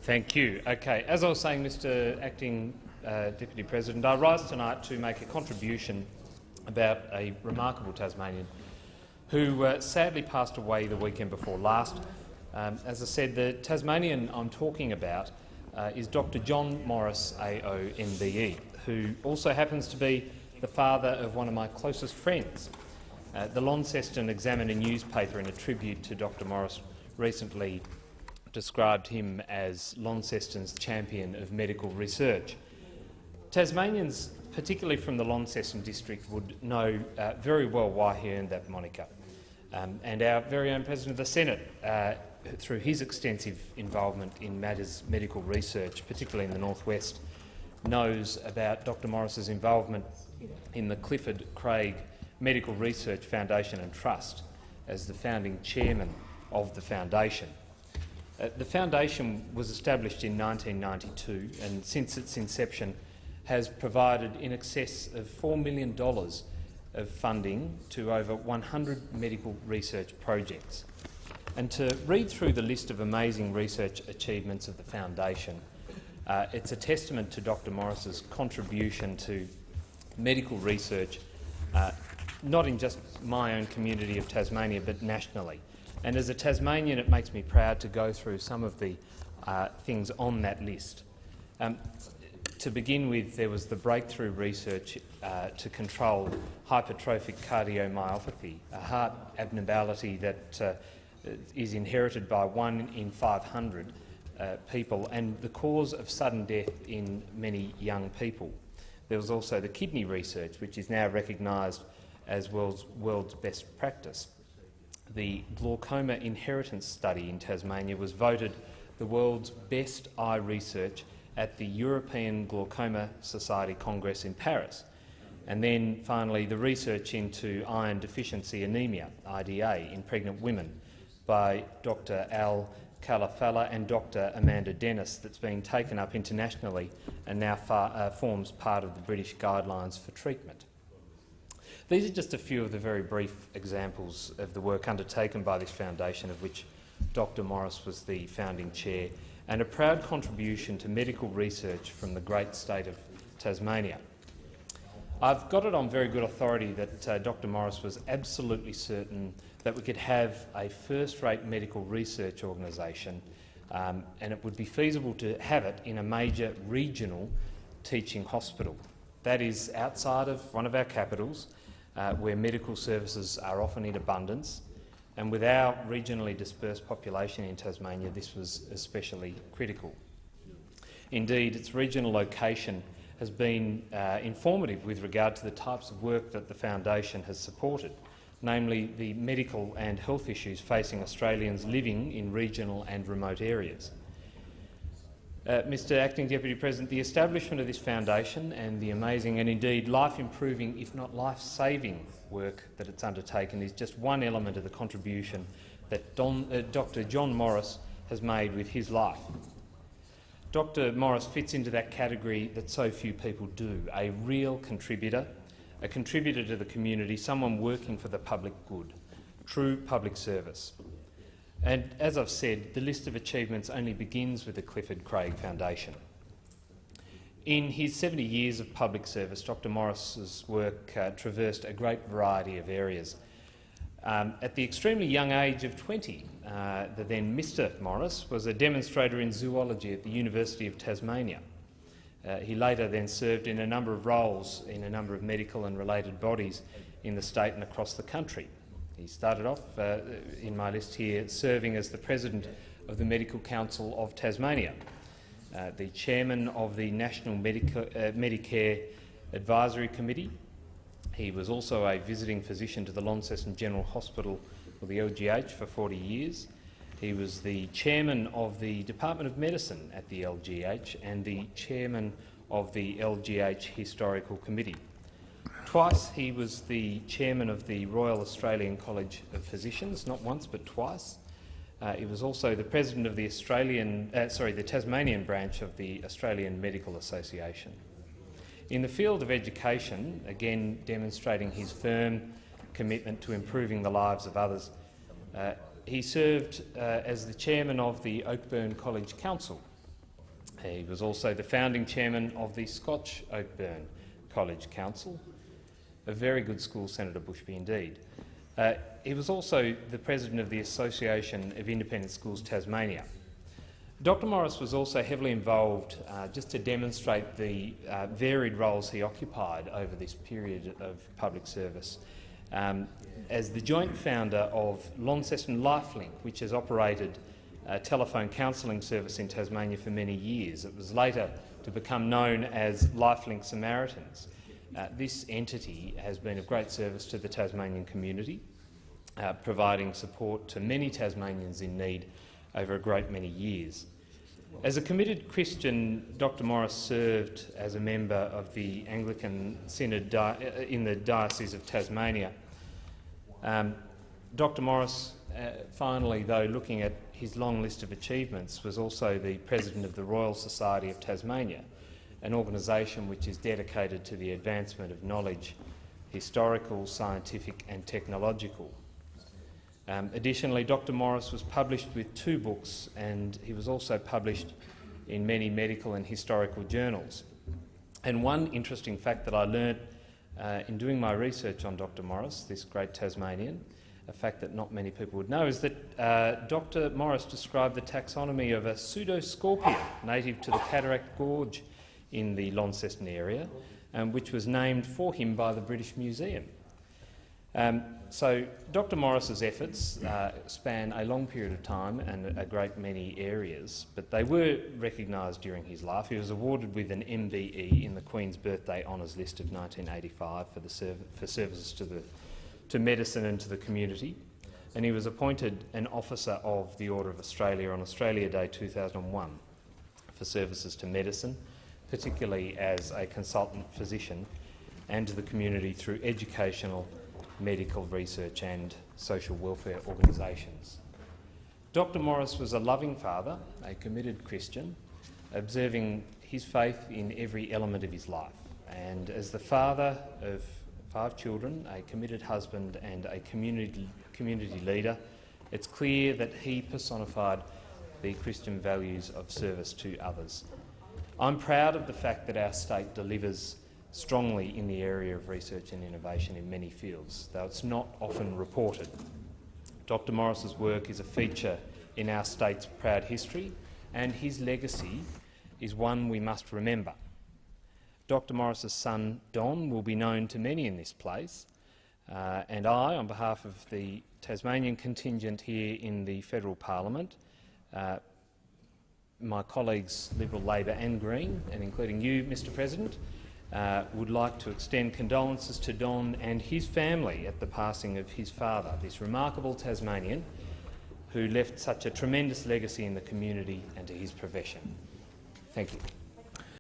Thank you. Okay, as I was saying, Mr Acting Deputy President, I rise tonight to make a contribution about a remarkable Tasmanian who sadly passed away the weekend before last. As I said, the Tasmanian I'm talking about is Dr John Morris AO MBE, who also happens to be the father of one of my closest friends. The Launceston Examiner newspaper, in a tribute to Dr Morris, recently described him as Launceston's champion of medical research. Tasmanians, particularly from the Launceston district, would know very well why he earned that moniker. And our very own President of the Senate, through his extensive involvement in matters medical research, particularly in the Northwest, knows about Dr Morris's involvement in the Clifford Craig Medical Research Foundation and Trust as the founding chairman of the foundation. The foundation was established in 1992 and since its inception has provided in excess of $4 million of funding to over 100 medical research projects. And to read through the list of amazing research achievements of the foundation, it's a testament to Dr Morris's contribution to medical research, not in just my own community of Tasmania, but nationally. And as a Tasmanian, it makes me proud to go through some of the things on that list. To begin with, there was the breakthrough research to control hypertrophic cardiomyopathy, a heart abnormality that is inherited by 1 in 500 people and the cause of sudden death in many young people. There was also the kidney research, which is now recognised as world's best practice. The glaucoma inheritance study in Tasmania was voted the world's best eye research at the European Glaucoma Society Congress in Paris. And then finally the research into iron deficiency anemia, IDA, in pregnant women by Dr Al Calafella and Dr Amanda Dennis, that's been taken up internationally and now forms part of the British guidelines for treatment. These are just a few of the very brief examples of the work undertaken by this foundation, of which Dr Morris was the founding chair, and a proud contribution to medical research from the great state of Tasmania. I've got it on very good authority that Dr Morris was absolutely certain that we could have a first-rate medical research organisation and it would be feasible to have it in a major regional teaching hospital. That is outside of one of our capitals, where medical services are often in abundance, and with our regionally dispersed population in Tasmania, this was especially critical. Indeed, its regional location has been informative with regard to the types of work that the foundation has supported, namely the medical and health issues facing Australians living in regional and remote areas. Mr Acting Deputy President, the establishment of this foundation and the amazing and indeed life-improving, if not life-saving work that it's undertaken is just one element of the contribution that Dr John Morris has made with his life. Dr Morris fits into that category that so few people do, a real contributor, a contributor to the community, someone working for the public good, true public service. And as I've said, the list of achievements only begins with the Clifford Craig Foundation. In his 70 years of public service, Dr Morris's work traversed a great variety of areas. At the extremely young age of 20, the then Mr Morris was a demonstrator in zoology at the University of Tasmania. He later then served in a number of roles in a number of medical and related bodies in the state and across the country. He started off, in my list here, serving as the President of the Medical Council of Tasmania, the Chairman of the National Medicare Advisory Committee. He was also a visiting physician to the Launceston General Hospital, or the LGH, for 40 years. He was the Chairman of the Department of Medicine at the LGH and the Chairman of the LGH Historical Committee. Twice he was the chairman of the Royal Australian College of Physicians, not once but twice. He was also the president of the Tasmanian branch of the Australian Medical Association. In the field of education, again demonstrating his firm commitment to improving the lives of others, he served as the chairman of the Oakburn College Council He was also the founding chairman of the Scotch Oakburn College Council, a very good school, Senator Bushby, indeed. He was also the president of the Association of Independent Schools Tasmania. Dr Morris was also heavily involved, just to demonstrate the varied roles he occupied over this period of public service, as the joint founder of Launceston Lifelink, which has operated a telephone counselling service in Tasmania for many years. It was later to become known as Lifelink Samaritans. This entity has been of great service to the Tasmanian community, providing support to many Tasmanians in need over a great many years. As a committed Christian, Dr Morris served as a member of the Anglican Synod in the Diocese of Tasmania. Dr Morris, finally, though, looking at his long list of achievements, was also the president of the Royal Society of Tasmania, an organisation which is dedicated to the advancement of knowledge, historical, scientific and technological. Additionally, Dr Morris was published with 2 books, and he was also published in many medical and historical journals. And one interesting fact that I learnt in doing my research on Dr Morris, this great Tasmanian, a fact that not many people would know, is that Dr Morris described the taxonomy of a pseudoscorpion native to the Cataract Gorge in the Launceston area, which was named for him by the British Museum. So Dr Morris's efforts span a long period of time and a great many areas, but they were recognised during his life. He was awarded with an MBE in the Queen's Birthday Honours List of 1985 for services to medicine and to the community, and he was appointed an Officer of the Order of Australia on Australia Day 2001 for services to medicine, particularly as a consultant physician, and to the community through educational, medical research and social welfare organisations. Dr Morris was a loving father, a committed Christian, observing his faith in every element of his life. And as the father of 5 children, a committed husband and a community leader, it's clear that he personified the Christian values of service to others. I'm proud of the fact that our state delivers strongly in the area of research and innovation in many fields, though it's not often reported. Dr Morris's work is a feature in our state's proud history, and his legacy is one we must remember. Dr Morris's son, Don, will be known to many in this place, and I, on behalf of the Tasmanian contingent here in the Federal Parliament, my colleagues Liberal, Labor and Green, and including you, Mr President, would like to extend condolences to Don and his family at the passing of his father, this remarkable Tasmanian who left such a tremendous legacy in the community and to his profession. Thank you.